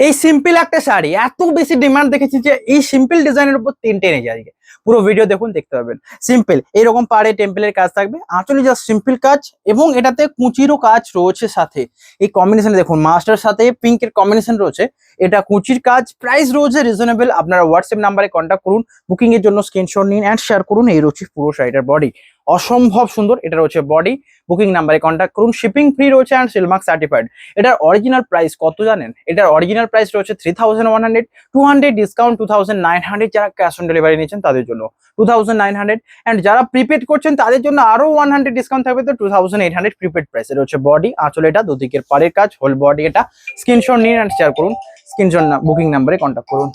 এই সিম্পল একটা শাড়ি এত বেশি ডিমান্ড দেখেছি যে এই সিম্পল ডিজাইনের উপর তিনটে নিয়ে যায়। পুরো ভিডিও দেখুন, দেখতে পাবেন। সিম্পল এইরকম পাড়ে টেম্পলের কাজ থাকবে, আঁচলে জাস্ট সিম্পল কাজ এবং এটাতে কুচিরও কাজ রয়েছে সাথে। এই কম্বিনেশন দেখুন, মাস্টার সাথে পিঙ্কের কম্বিনেশন রয়েছে, এটা কুচির কাজ। প্রাইস রয়েছে রিজনেবল। আপনারা হোয়াটসঅ্যাপ নাম্বারে কন্ট্যাক্ট করুন, বুকিং এর জন্য স্ক্রিনশট নিন অ্যান্ড শেয়ার করুন। এই রয়েছে পুরো শাড়িটার বডি, অসম্ভব সুন্দর। এটা রয়েছে বডি, বুকিং নাম্বারে কন্ট্যাক্ট করুন। শিপিং ফ্রি রয়েছে অ্যান্ড সিলমার্ক সার্টিফাইড। এটার অরিজিনাল প্রাইস কত জানেন? এটার অরিজিনাল প্রাইস রয়েছে 3100, 200 ডিসকাউন্ট 2900। যারা ক্যাশ অন ডেলিভারি নিচ্ছেন তাদের জন্য 2900, অ্যান্ড যারা প্রিপেড করছেন তাদের জন্য আরো 100 ডিসকাউন্ট থাকবে, তো 2800 প্রিপেড প্রাইস। এটা হচ্ছে বডি, আঁচল এটা দুদিকের পাড়ের কাজ, হোল বডি। এটা স্ক্রিনশট নিন অ্যান্ড শেয়ার করুন, স্ক্রিনশট না বুকিং নাম্বারে কন্ট্যাক্ট করুন।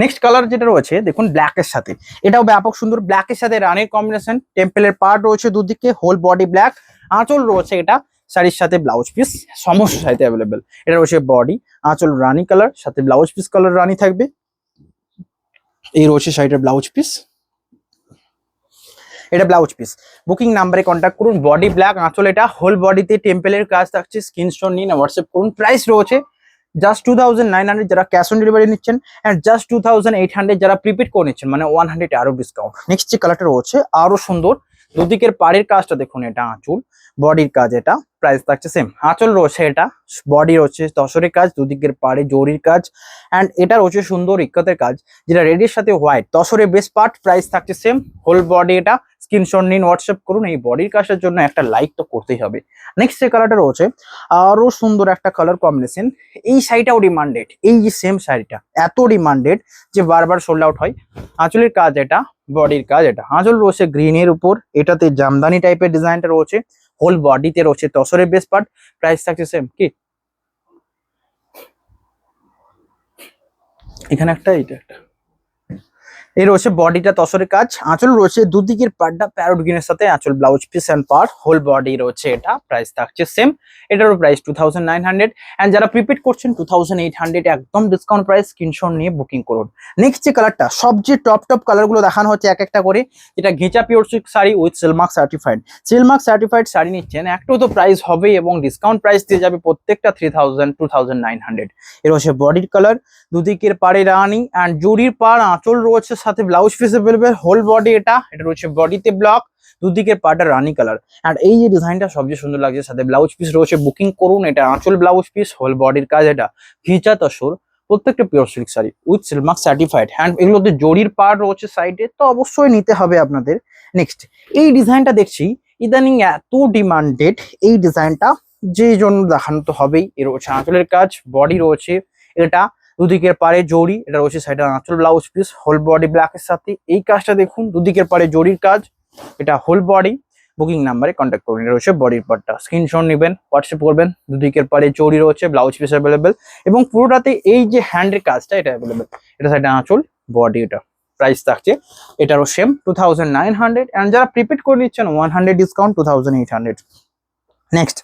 নেক্সট কালার যেটা রয়েছে দেখুন, ব্ল্যাক এর সাথে, এটাও ব্যাপক সুন্দর। ব্ল্যাক এর সাথে রানের কম্বিনেশন, টেম্পলের পার্ট রয়েছে দুদিকে, হোল বডি ব্ল্যাক, আঁচল রয়েছে এটা শাড়ির সাথে ব্লাউজ পিস সমস্ত সাইতে অ্যাভেলেবেল। এটা রয়েছে বডি, আঁচল রানী কালার, সাথে ব্লাউজ পিস কালার রানী থাকবে। এই রয়েছে শাড়িটার ব্লাউজ পিস, এটা ব্লাউজ পিস। বুকিং নাম্বারে কন্ট্যাক্ট করুন। বডি ব্ল্যাক, আঁচল এটা, হোল বডিতে টেম্পলের কাজ থাকছে। স্ক্রিনশট নিন, হোয়াটসঅ্যাপ করুন। প্রাইস রয়েছে জাস্ট 2900 যারা ক্যাশ অন ডেলিভারি নিচ্ছেন, অ্যান্ড জাস্ট 2800 যারা প্রিপেড করে নিচ্ছেন, মানে 100 আরো ডিসকাউন্ট। নেক্সট যে কালারটা রয়েছে আরো সুন্দর, দুদিকের পাড়ের কাজটা দেখুন, এটা আঁচল, বডির কাজ। এটা প্রাইস থাকছে সেম। আঁচল রয়েছে এটা, বডি রয়েছে তসরের কাজ, দুদিকের পাড়ে জরির কাজ, অ্যান্ড এটা রয়েছে সুন্দর ইক্কতের কাজ, যেটা রেডের সাথে হোয়াইট তসরের বেস্ট পার্ট। প্রাইস থাকছে সেম, হোল বডি। এটা স্ক্রিনশট নিন, হোয়াটসঅ্যাপ করুন। এই বডির কাজের জন্য একটা লাইক তো করতেই হবে। নেক্সট যে কালারটা রয়েছে আরো সুন্দর একটা কালার কম্বিনেশন, এই শাড়িটাও ডিমান্ডেড। এই যে সেম শাড়িটা এত ডিমান্ডেড যে বারবার সোল্ড আউট হয়। আঁচলের কাজ এটা, বডির কাজ এটা। আঁচল রয়েছে গ্রিনের উপর, এটাতে জামদানি টাইপের ডিজাইনটা রয়েছে, হোল বডিতে রয়েছে তসরের বেস্ট পার্ট। প্রাইস থাকছে সেম। কি এখানে একটা, এইটা একটা। এই রয়েছে বডিটা তসরের কাজ, আঁচল রয়েছে দুদিকের পার্টটা প্যারোট গ্রিনের সাথে, আঁচল blouse piece and part, whole body রয়েছে এটা। প্রাইস থাকছে সেম, এটারও প্রাইস 2900, অ্যান্ড যারা প্রিপেড করছেন 2800 একদম ডিসকাউন্ট প্রাইস। স্ক্রিনশট নিয়ে বুকিং করুন। নেক্সট যে কালারটা, সবচেয়ে টপ কালার গুলো দেখানো হচ্ছে এক একটা করে। যেটা ghicha pure silk sari with silk mark certified. Silk mark certified sari নিচ্ছেন, একটু তো প্রাইস হবে এবং ডিসকাউন্ট প্রাইস দিয়ে যাবে প্রত্যেকটা 2900। এর হচ্ছে বডির কালার, দুদিকের পাড়ে রানী অ্যান্ড জরির পাড়, আঁচল রয়েছে সাথে blouse piece available, whole body. এটা রয়েছে বডিতে ব্লক, দুদিকের পাড়টা রানী কালার, অ্যান্ড এই যে ডিজাইনটা সবচেয়ে সুন্দর লাগছে, সাথে ব্লাউজ পিস রয়েছে। বুকিং করুন। এটা আঁচল ব্লাউজ পিস, হোল বডির কাজ। এটা ঘিচা তসর, প্রত্যেকটা pure silk sari with silk mark certified, and এগুলোতে জরির পাড় রয়েছে সাইডে, তো অবশ্যই নিতে হবে আপনাদের। নেক্সট এই ডিজাইনটা দেখছি ইদানিং এত ডিমান্ডেড, এই ডিজাইনটা যে জন্য দেখানো তো হবেই। এর রয়েছে আঁচলের কাজ, বডি রয়েছে এটা, দুদিকের পাড়ে জরি। এটা রয়েছে সাইডে আঁচল ব্লাউজ পিস, হোল বডি ব্ল্যাকের সাথে। এই কাজটা দেখুন, দুদিকের পাড়ে জরির কাজ, এটা হোল বডি। বুকিং নাম্বারে কন্ট্যাক্ট করুন। এটা রয়েছে বডির পার্টটা, স্ক্রিনশট নেবেন, হোয়াটসঅ্যাপ করবেন। দুদিকের পাড়ে জরি রয়েছে, ব্লাউজ পিস অ্যাভেলেবেল, এবং পুরোটাতে এই যে হ্যান্ডের কাজটা এটা অ্যাভেলেবেল। এটা সাইডে আঁচল, বডি। এটা প্রাইস থাকছে এটারও সেম 2900, অ্যান্ড যারা প্রিপেড করে নিচ্ছেন 100 ডিসকাউন্ট 2800। নেক্সট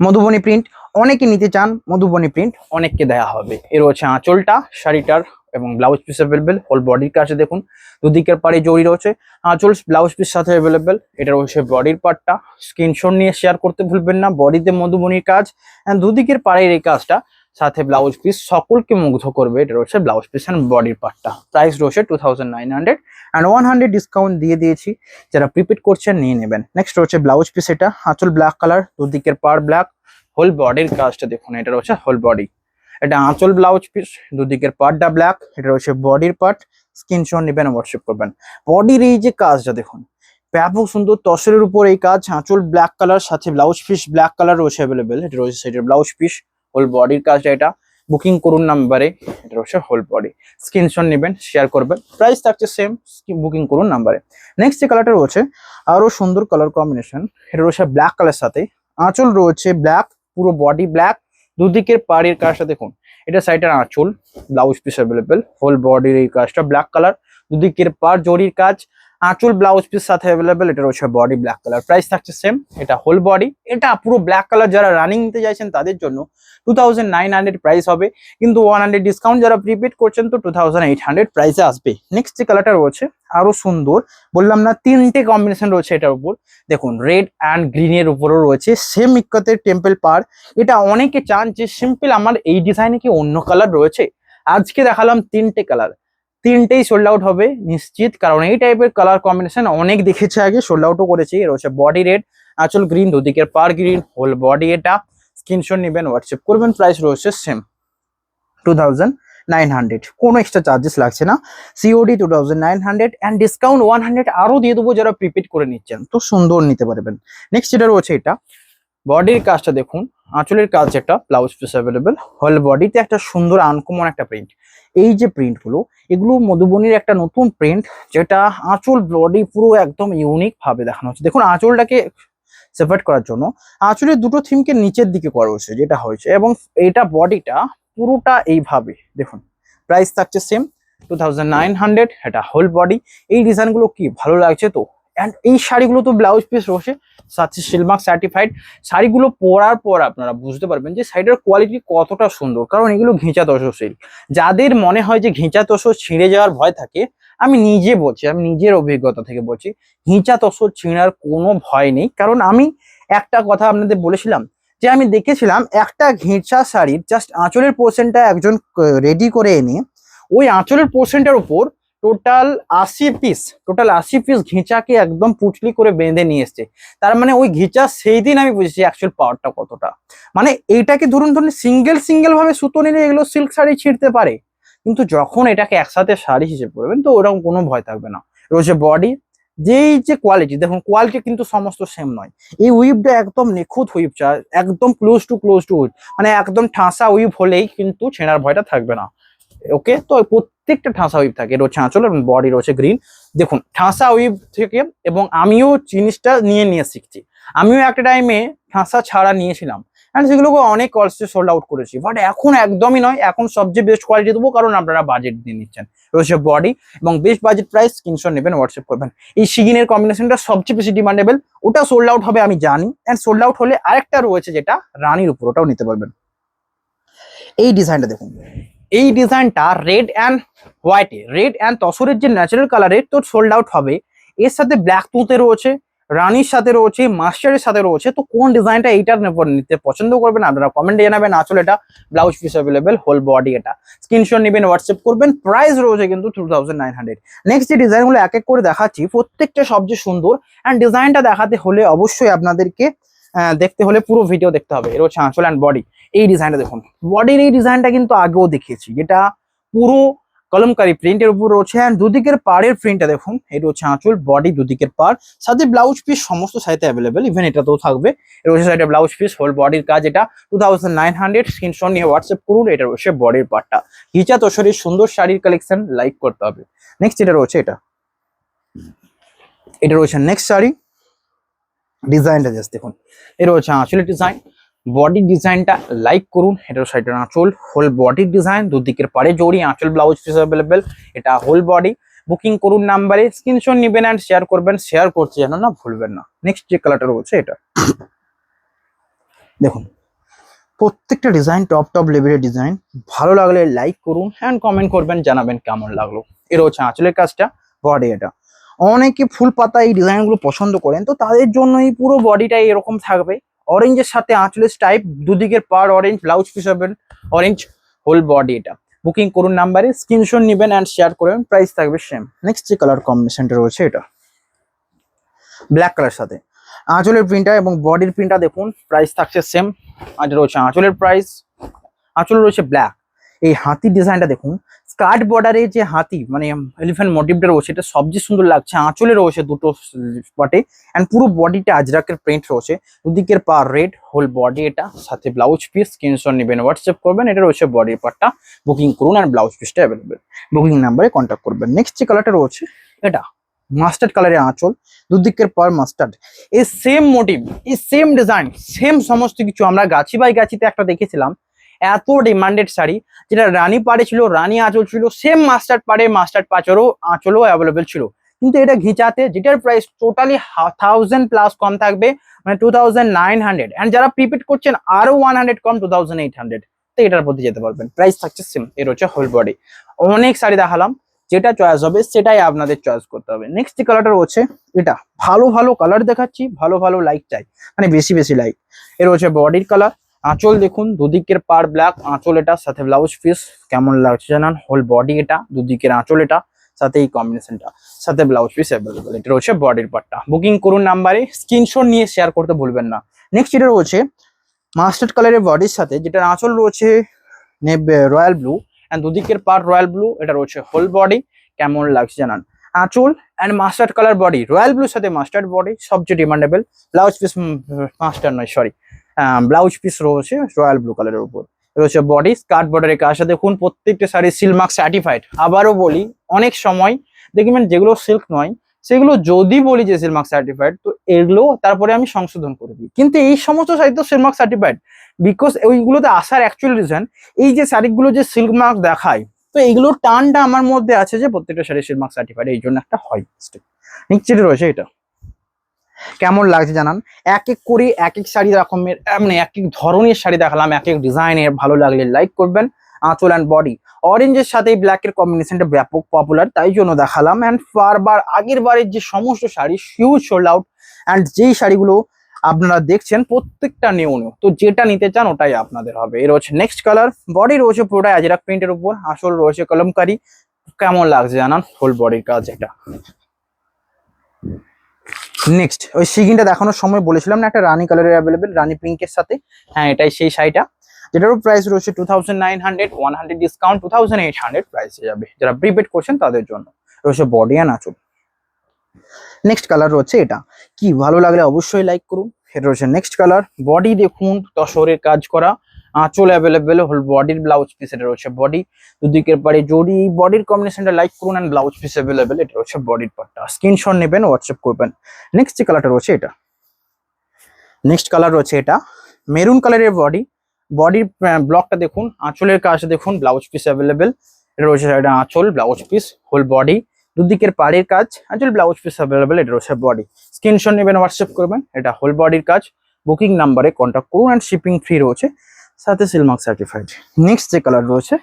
মধুবনী প্রিন্ট, অনেকে নিতে চান মধুবনী প্রিন্ট, অনেককে দেয়া হবে। এর হচ্ছে আঁচলটা শাড়িটার এবং ব্লাউজ পিস অ্যাভেলেবেল, হোল বডির কাছে দেখুন, দুদিকের পাড়ে জড়ি রয়েছে, আঁচল ব্লাউজ পিস সাথে অ্যাভেলেবেল। এটা হচ্ছে বডির পার্টটা, স্ক্রিনশট নিয়ে শেয়ার করতে ভুলবেন না। বডিতে মধুবনীর কাজ, দুদিকের পাড়ের এই কাজটা, সাথে ব্লাউজ পিস সকলকে মুগ্ধ করবে। এটা রয়েছে ব্লাউজ পিস অ্যান্ড বডির পার্টটা। প্রাইস রয়েছে 2900, অ্যান্ড 100 ডিসকাউন্ট দিয়ে দিয়েছি। যারা প্রিপেড করছেন নিয়ে নেবেন। নেক্সট রয়েছে ব্লাউজ পিস, এটা আঁচল ব্ল্যাক কালার, দুদিকের পাড় ব্ল্যাক, হোল বডির কাজটা দেখুন। এটা রয়েছে হোল বডি, এটা আঁচল ব্লাউজ পিস, দুদিকের পার্টটা ব্ল্যাক। এটা রয়েছে বডির পার্ট, স্ক্রিনশট নেবেন, হোয়াটসঅ্যাপ করবেন। বডির এই যে কাজটা দেখুন, ব্যাপক সুন্দর তসরের উপর এই কাজ, আঁচল ব্ল্যাক কালার, সাথে ব্লাউজ পিস ব্ল্যাক কালার রয়েছে অ্যাভেলেবেল। এটা রয়েছে সাইডের ব্লাউজ পিস, হোল বডির কাজটা। এটা বুকিং করুন নাম্বারে, এটা রয়েছে হোল বডি। স্ক্রিনশট নেবেন, শেয়ার করবেন। প্রাইস থাকছে সেম, বুকিং করুন নাম্বারে। নেক্সট যে কালারটা রয়েছে আরো সুন্দর কালার কম্বিনেশন, এটা রয়েছে ব্ল্যাক কালার সাথে, আঁচল রয়েছে ব্ল্যাক, পুরো বডি ব্ল্যাক, দুদিকের পাড়ের কাজটা দেখুন। এটা সাইডের আঁচল, ব্লাউজ পিস অ্যাভেলেবেল, হোল বডির এই কাজটা ব্ল্যাক কালার, দুদিকের পাড় জরির কাজ, আঁচল ব্লাউজ পিস সাথে অ্যাভেলেবেল। এটা রয়েছে বডি ব্ল্যাক কালার, প্রাইস থাকছে সেম। এটা হোল বডি, এটা পুরো ব্ল্যাক কালার যারা রানিং নিতে চাইছেন তাদের জন্য 2900 প্রাইস হবে, কিন্তু 100 ডিসকাউন্ট যারা প্রিপেড করছেন তো 2800 প্রাইসে আসবে। নেক্সট যে কালারটা রয়েছে আরো সুন্দর, বললাম না 3টে কম্বিনেশন রয়েছে এটার উপর। দেখুন রেড অ্যান্ড গ্রিনের উপরও রয়েছে সেম ইক্কতের টেম্পল পার। এটা অনেকে চান যে সিম্পল আমার এই ডিজাইনে কি অন্য কালার রয়েছে, আজকে দেখালাম 3টে কালার, 3টেই সোল্ড আউট হবে নিশ্চিত, কারণ এই টাইপের কালার কম্বিনেশন অনেক দেখেছে আগে, সোল্ড আউটও করেছি। এর হচ্ছে বডি রেড, আঁচল গ্রিন, দুদিকের পার গ্রিন, হোল বডি এটা। স্ক্রিনশট নেবেন, হোয়াটসঅ্যাপ করবেন, প্রাইস রয়েছে সেম 2900, কোনো এক্সট্রা চার্জেস লাগছে না। সিওডি 2900 অ্যান্ড ডিসকাউন্ট 100 আরো দিয়ে দেবো যারা প্রিপেড করে নিচ্ছেন, তো সুন্দর নিতে পারবেন। নেক্সট যেটা রয়েছে এটা বডির কাজটা দেখুন, আঁচলের কাজ একটা ব্লাউজ পিস অ্যাভেলেবেল, হোল বডিতে একটা সুন্দর আনকমন একটা প্রিন্ট। এই যে প্রিন্টগুলো, এগুলো মধুবনীর একটা নতুন প্রিন্ট, যেটা আঁচল বডি পুরো একদম ইউনিক ভাবে দেখানো হচ্ছে। দেখুন আঁচলটাকে সেপারেট করার জন্য আঁচলের দুটো থিমকে নিচের দিকে করা হয়েছে যেটা হয়েছে, এবং এইটা বডিটা পুরোটা এইভাবে দেখুন। প্রাইস থাকছে সেম 2900, এটা হোল বডি। এই ডিজাইনগুলো কি ভালো লাগছে তো, অ্যান্ড এই শাড়িগুলো তো ব্লাউজ পিস রয়েছে সাথে সিলমার্ক সার্টিফাইড। শাড়িগুলো পরার পর আপনারা বুঝতে পারবেন যে শাড়িটার কোয়ালিটি কতটা সুন্দর, কারণ এগুলো ঘেঁচা তসর। যাদের মনে হয় যে ঘেঁচা তসর ছিঁড়ে যাওয়ার ভয় থাকে, আমি নিজে বলছি, আমি নিজের অভিজ্ঞতা থেকে বলছি, ঘেঁচা তসর ছিঁড়ার কোনো ভয় নেই। কারণ আমি একটা কথা আপনাদের বলেছিলাম যে আমি দেখেছিলাম একটা ঘেঁচা শাড়ির জাস্ট আঁচলের পোর্শনটা একজন রেডি করে এনে ওই আঁচলের পোর্শনটার উপর টোটাল 80 পিস ঘেঁচাকে একদম পুটলি করে বেঁধে নিয়ে এসছে। তার মানে ওই ঘেঁচা সেই দিন আমি বুঝেছি অ্যাকচুয়াল পাওয়ারটা কতটা। মানে এইটাকে ধরুন সিঙ্গেল ভাবে সুতো নিলে এগুলো সিল্ক শাড়ি ছিঁড়তে পারে, কিন্তু যখন এটাকে একসাথে শাড়ি হিসেবে পরবেন তো ওরকম কোনো ভয় থাকবে না। রয়েছে বডি, যেই যে কোয়ালিটি দেখুন, কোয়ালিটি কিন্তু সমস্ত সেম নয়। এই উইভটা একদম নিখুঁত উইভ, একদম ক্লোজ টু উইভ, মানে একদম ঠাসা উইভ হলেই কিন্তু ছেঁড়ার ভয়টা থাকবে না। ওকে, তো প্রত্যেকটা ঠাসা উইভ থাকে। এটা হচ্ছে আঁচল এবং বডি রয়েছে গ্রিন। দেখুন ঠাসা উইভ থেকে, এবং আমিও জিনিসটা নিয়ে শিখছি, আমিও একটা টাইমে ঠাসা ছাড়া নিয়েছিলাম, অ্যান্ড সেগুলোকে অনেক কস্টে সোল্ড আউট করেছি, বাট এখন একদমই নয়, এখন সবচেয়ে বেস্ট কোয়ালিটি দেবো, কারণ আপনারা বাজেট দিয়ে নিচ্ছেন। রয়েছে বডি এবং বেস্ট বাজেট প্রাইস, স্ক্রিনশট নেবেন, হোয়াটসঅ্যাপ করবেন। এই সিগিনের কম্বিনেশনটা সবচেয়ে বেশি ডিমান্ডেবল, ওটা সোল্ড আউট হবে আমি জানি, অ্যান্ড সোল্ড আউট হলে আরেকটা রয়েছে যেটা রানীর উপর, ওটাও নিতে পারবেন। এই ডিজাইনটা দেখুন, এই ডিজাইনটা রেড অ্যান্ড তসরের যে ন্যাচারাল কালারের, তো সোল্ড আউট হবে। এর সাথে ব্ল্যাক তুঁতে রয়েছে, রানীর সাথে রয়েছে, মাস্টারের সাথে রয়েছে। তো কোন ডিজাইনটা এইটার নিতে পছন্দ করবেন আপনারা কমেন্টে জানাবেন। আসলে এটা blouse piece available, whole body এটা। স্ক্রিনশট নেবেন, হোয়াটসঅ্যাপ করবেন, প্রাইস রয়েছে কিন্তু 2900। নেক্সট যে ডিজাইনগুলো এক এক করে দেখাচ্ছি, প্রত্যেকটা সবচেয়ে সুন্দর, অ্যান্ড ডিজাইনটা দেখাতে হলে অবশ্যই আপনাদেরকে দেখতে হলে পুরো ভিডিও দেখতে হবে। এটা হচ্ছে আঁচল অ্যান্ড বডি। এই ডিজাইনটা দেখুন, বডির এই ডিজাইনটা কিন্তু আগেও দেখিয়েছি, যেটা পুরো কলমকারি প্রিন্টের উপর রয়েছে, অ্যান্ড দুদিকের পাড়ের প্রিন্টটা দেখুন। এটা হচ্ছে আঁচল, বডি, দুদিকের পাড়, সাথে ব্লাউজ পিস সমস্ত সাইতে অ্যাভেলেবেল, ইভেন এটাতেও থাকবে। এটা হচ্ছে সাইডে ব্লাউজ পিস, হোল বডির কাজ, এটা 2900। স্ক্রিনশট নিয়ে হোয়াটসঅ্যাপ করুন। এটা রয়েছে বডির পার্টটা। ঘিচা তোষরের সুন্দর শাড়ির কালেকশন লাইক করতে হবে। নেক্সট এটা রয়েছে এটা রয়েছে নেক্সট শাড়ি। ডিজাইনটা জাস্ট দেখুন, এটা হচ্ছে আঁচলের ডিজাইন, বডির ডিজাইনটা লাইক করুন। এটা সাইডের আঁচল, হোল বডির ডিজাইন, দুদিকের পাড়ে জড়ি, আঁচল ব্লাউজ পিস অ্যাভেলেবেল, এটা হোল বডি। বুকিং করুন নাম্বারে, স্ক্রিনশট নেবেন অ্যান্ড শেয়ার করবেন, শেয়ার করতে যেন না ভুলবেন না। নেক্সট যে কালারটা রয়েছে এটা দেখুন, প্রত্যেকটা ডিজাইন টপ লেভেলের ডিজাইন। ভালো লাগলে লাইক করুন অ্যান্ড কমেন্ট করবেন, জানাবেন কেমন লাগলো। এটা হচ্ছে আঁচলের কাজটা, বডি এটা। অনেকে ফুল পাতা এই ডিজাইনগুলো পছন্দ করেন, তো তাদের জন্য এই পুরো বডিটাই এরকম থাকবে, অরেঞ্জের সাথে আঁচলের টাইপ, দুদিকের পার অরেঞ্জ, ব্লাউজ পিস হবে অরেঞ্জ, হোল বডি এটা। বুকিং করুন নাম্বারে, স্ক্রিনশট নেবেন অ্যান্ড শেয়ার করবেন, প্রাইস থাকবে সেম। নেক্সট যে কালার কম্বিনেশনটা রয়েছে এটা ব্ল্যাক কালার সাথে আঁচলের প্রিন্টটা এবং বডির প্রিন্টটা দেখুন, প্রাইস থাকছে সেম। আর রয়েছে আঁচলের প্রাইস, আঁচল রয়েছে ব্ল্যাক। এই হাতির ডিজাইনটা দেখুন, স্কার্ট বর্ডারে যে হাতি মানে এলিফ্যান্ট মোটিভটা রয়েছে, এটা সবচেয়ে সুন্দর লাগছে। আঁচলে রয়েছে দুটো স্পটে, অ্যান্ড পুরো বডিটা আজরাকের প্রিন্ট রয়েছে, দুদিকের পা রেড, হোল বডি এটা, সাথে ব্লাউজ পিস। স্ক্রিনশট নেবেন, হোয়াটসঅ্যাপ করবেন। এটা রয়েছে বডির পার্টটা, বুকিং করুন অ্যান্ড ব্লাউজ পিসটা অ্যাভেলেবেল, বুকিং নাম্বারে কন্ট্যাক্ট করবেন। নেক্সট যে কালারটা রয়েছে এটা মাস্টার্ড কালারের আঁচল, দুদিকের পার মাস্টার্ড, এই সেম মোটিভ, এই সেম ডিজাইন, সেম সমস্ত কিছু। আমরা গাছি বাই গাছিতে একটা দেখেছিলাম, এত ডিমান্ডেড শাড়ি, যেটা রানী পাড়ে ছিল, রানী আঁচল ছিল, সেম মাস্টার্ড পাড়ে, মাস্টার্ড পাঁচরও আঁচলও অ্যাভেলেবেল ছিল। কিন্তু এটা ঘিচাতে যেটার প্রাইস টোটালি 1000+ কম থাকবে, মানে 2900, এন্ড যারা প্রিপেড করছেন আরো 100 কম 2800, তো এটার প্রতি যেতে পারবেন। প্রাইস থাকছে সেম। এর হচ্ছে হোল বডি। অনেক শাড়ি দেখালাম, যেটা চয়েস হবে সেটাই আপনাদের চয়েস করতে হবে। নেক্সট যে কালারটা রয়েছে এটা, ভালো ভালো কালার দেখাচ্ছি, ভালো ভালো লাইক চাই, মানে বেশি বেশি লাইক। এর হচ্ছে বডির কালার, আঁচল দেখুন দুদিকের পার ব্ল্যাক, আঁচল এটা, সাথে ব্লাউজ পিস কেমন লাগছে জানান। হোল বডি এটা, দুদিকের আঁচল এটা, সাথে এই কম্বিনেশনটা, সাথে ব্লাউজ পিস অ্যাভেলেবল। এটা হচ্ছে বডির পার্টটা। বুকিং করুন নাম্বারে, স্ক্রিনশট নিয়ে শেয়ার করতে ভুলবেন না। নেক্সট এটা রয়েছে মাস্টার্ড কালারের বডির সাথে, যেটার আঁচল রয়েছে রয়্যাল ব্লু এন্ড দুদিকের পার রয়্যাল ব্লু। এটা রয়েছে হোল বডি, কেমন লাগছে জানান। আঁচল and mustard colour body, royal ব্লুর সাথে মাস্টার্ড বডি, সবচেয়ে ডিমান্ডেবল। ব্লাউজ পিস মাস্টার্ড নয়, সরি, ব্লাউজ পিস রয়েছে রয়্যাল ব্লু কালারের উপর। রয়েছে বডি, স্কার্ট বর্ডারের কাজ। দেখুন প্রত্যেকটা শাড়ি সিল্ক মার্ক সার্টিফাইড। আবারও বলি, অনেক সময় দেখবেন যেগুলো সিল্ক নয় সেগুলো যদি বলি যে সিল্ক মার্ক সার্টিফাইড, তো এগুলো তারপরে আমি সংশোধন করে দিই। কিন্তু এই সমস্ত শাড়ি তো সিল্ক মার্ক সার্টিফাইড, বিকজ ওইগুলোতে আসার অ্যাকচুয়াল রিজন এই যে শাড়িগুলো যে সিল্ক মার্ক দেখায়, তো এইগুলোর টানটা আমার মধ্যে আছে যে প্রত্যেকটা শাড়ি সিল্ক মার্ক সার্টিফাইড, এই জন্য একটা হয়। নিশ্চিত রয়েছে এটা, কেমন লাগছে জানান। এক এক করে এক এক শাড়ি রকমের, মানে এক এক ধরনের শাড়ি দেখালাম, এক এক ডিজাইনের। ভালো লাগলে লাইক করবেন। আঁচল অ্যান্ড বডি অরেঞ্জের সাথে ব্ল্যাকের কম্বিনেশনটা ব্যাপক পপুলার, তাই জন্য দেখালাম। অ্যান্ড বারবার আগের বারের যে সমস্ত sari huge sold out, and যেই শাড়িগুলো আপনারা দেখছেন প্রত্যেকটা নিউ নিউ, তো যেটা নিতে চান ওটাই আপনাদের হবে। এর হচ্ছে নেক্সট কালার, বডি রয়েছে পুরোটা অ্যাজরাক প্রিন্টের উপর, আঁচল রয়েছে কলমকারি। কেমন লাগছে জানান হোল বডির কাজ এটা। নেক্সট ওই সিগিনটা দেখানোর সময় বলেছিলাম না একটা রানী কালারের অ্যাভেলেবেল, রানী পিঙ্কের সাথে, হ্যাঁ এটাই সেই শাড়িটা, যেটারও প্রাইস রয়েছে 2900, 100 ডিসকাউন্ট 2800 প্রাইসে যাবে যারা প্রিপেড করছেন তাদের জন্য। রয়েছে বডি অ্যান্ড আঁচল। নেক্সট কালার রয়েছে এটা, কি ভালো লাগলে অবশ্যই লাইক করুন। এটা রয়েছে নেক্সট কালার, বডি দেখুন তসরের কাজ করা, আঁচল অ্যাভেলেবেল, হোল বডির ব্লাউজ পিস। এটা রয়েছে বডি, দুদিকের পারে জড়ি, বডির কম্বিনেশনটা লাইক করুন অ্যান্ড ব্লাউজ পিস অ্যাভেলেবেল। এটা হচ্ছে বডির পার্টটা, স্ক্রিনশট নেবেন, হোয়াটসঅ্যাপ করবেন। নেক্সট যে কালারটা রয়েছে এটা, নেক্সট কালার রয়েছে এটা মেরুন কালারের বডি, বডির ব্লকটা দেখুন, আঁচলের কাজ দেখুন, ব্লাউজ পিস অ্যাভেলেবেল। এটা রয়েছে এটা আঁচল, ব্লাউজ পিস, হোল বডি, দুদিকের পাড়ের কাজ, আঁচল ব্লাউজ পিস অ্যাভেলেবেল। এটা রয়েছে বডি, স্ক্রিনশট নেবেন, হোয়াটসঅ্যাপ করবেন। এটা হোল বডির কাজ। বুকিং নাম্বারে কন্ট্যাক্ট করুন অ্যান্ড শিপিং ফ্রি রয়েছে, সাথে সিল্ক মার্ক সার্টিফাইড। নেক্সট যে কালার রয়েছে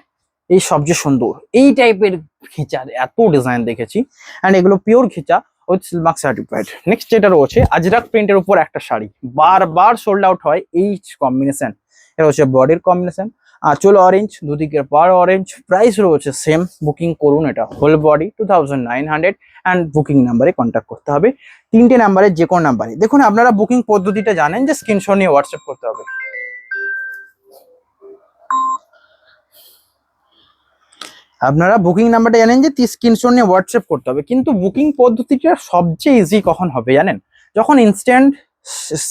এই সবচেয়ে সুন্দর, এই টাইপের ঘিচার এত ডিজাইন দেখেছি, অ্যান্ড এগুলো pure ghicha with silk mark certified. Next যেটা রয়েছে আজরাক প্রিন্টের উপর একটা শাড়ি, বারবার সোল্ড আউট হয় এই কম্বিনেশন। এটা হচ্ছে বডির কম্বিনেশন, আঁচল অরেঞ্জ, দুদিকের পার অরেঞ্জ, প্রাইস রয়েছে সেম। বুকিং করুন, এটা হোল বডি 2900, অ্যান্ড বুকিং নাম্বারে কন্ট্যাক্ট করতে হবে। তিনটে নাম্বারে যে কোনো নাম্বারে। দেখুন আপনারা বুকিং পদ্ধতিটা জানেন যে স্ক্রিনশট নিয়ে হোয়াটসঅ্যাপ করতে হবে। আপনারা বুকিং নাম্বারটা জানেন যে স্ক্রিনশট নিয়ে হোয়াটসঅ্যাপ করতে হবে, কিন্তু বুকিং পদ্ধতিটা সবচেয়ে ইজি কখন হবে জানেন? যখন ইনস্ট্যান্ট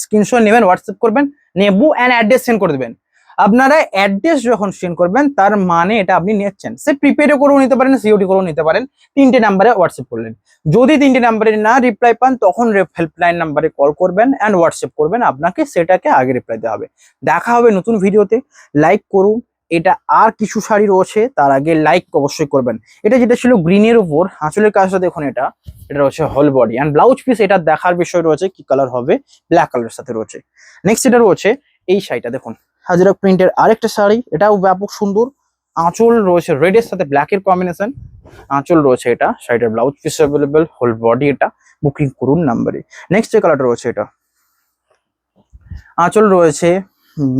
স্ক্রিনশট নেবেন, হোয়াটসঅ্যাপ করবেন, নেবো অ্যান্ড অ্যাড্রেস সেন্ড করে দেবেন। আপনারা অ্যাড্রেস যখন সেন্ড করবেন তার মানে এটা আপনি নিচ্ছেন, সে প্রিপেডও করেও নিতে পারেন, সিওডি করেও নিতে পারেন। তিনটে নাম্বারে হোয়াটসঅ্যাপ করলেন, যদি তিনটে নাম্বারে না রিপ্লাই পান তখন হেল্পলাইন নাম্বারে কল করবেন অ্যান্ড হোয়াটসঅ্যাপ করবেন, আপনাকে সেটাকে আগে রিপ্লাই দেওয়া হবে। দেখা হবে নতুন ভিডিওতে, লাইক করুন। এটা আর কিছু শাড়ি রয়েছে, তার আগে লাইক অবশ্যই করবেন। এটা যেটা ছিল গ্রিনের উপর, আঁচলের কাজটা দেখুন, এটা রয়েছে whole body and blouse piece. এটা দেখার বিষয় রয়েছে কি কালার হবে, ব্ল্যাক কালারের সাথে রয়েছে। নেক্সট এটা রয়েছে এই শাড়িটা দেখুন, আজরাক প্রিন্টের আরেকটা শাড়ি, এটাও ব্যাপক সুন্দর। আঁচল রয়েছে রেডের সাথে ব্ল্যাকের কম্বিনেশন, আঁচল রয়েছে এটা, শাড়িটার blouse piece available, whole body এটা। বুকিং করুন নাম্বারে। নেক্সট যে কালারটা রয়েছে এটা, আঁচল রয়েছে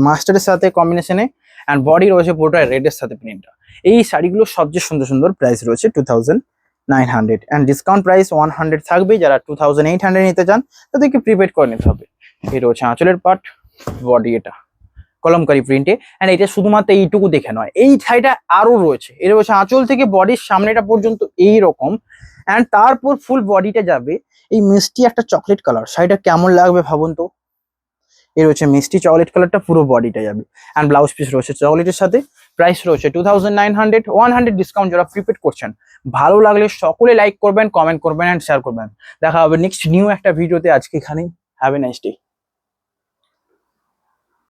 মাস্টারের সাথে কম্বিনেশনে, অ্যান্ড বডি রয়েছে পুরোটা রেডের সাথে প্রিন্টটা। এই শাড়িগুলো সবচেয়ে সুন্দর সুন্দর, প্রাইস রয়েছে 2900, অ্যান্ড ডিসকাউন্ট প্রাইস 100 থাকবে। যারা 2800 নিতে চান তাদেরকে প্রিপেড করে নিতে হবে। এই রয়েছে আঁচলের পার্ট, বডি এটা কলমকারি প্রিন্টে, অ্যান্ড এটা শুধুমাত্র এইটুকু দেখে নয়, এই শাড়িটা আরো রয়েছে। এর রয়েছে আঁচল থেকে বডির সামনেটা পর্যন্ত এই রকম, অ্যান্ড তারপর ফুল বডিটা যাবে এই মিষ্টি একটা চকলেট কালার। শাড়িটা কেমন লাগবে ভাবুন তো। এর রয়েছে মিষ্টি চকলেট কালারটা, পুরো বডিটা যাবে, অ্যান্ড ব্লাউজ পিস রয়েছে চকলেটের সাথে। প্রাইস রয়েছে 2900, 100 ডিসকাউন্ট যারা প্রিপেড করছেন। ভালো লাগলে সকলে লাইক করবেন, কমেন্ট করবেন অ্যান্ড শেয়ার করবেন। দেখা হবে নেক্সট নিউ একটা ভিডিওতে। আজকে এখানেই, হ্যাভ এ নাইস ডে।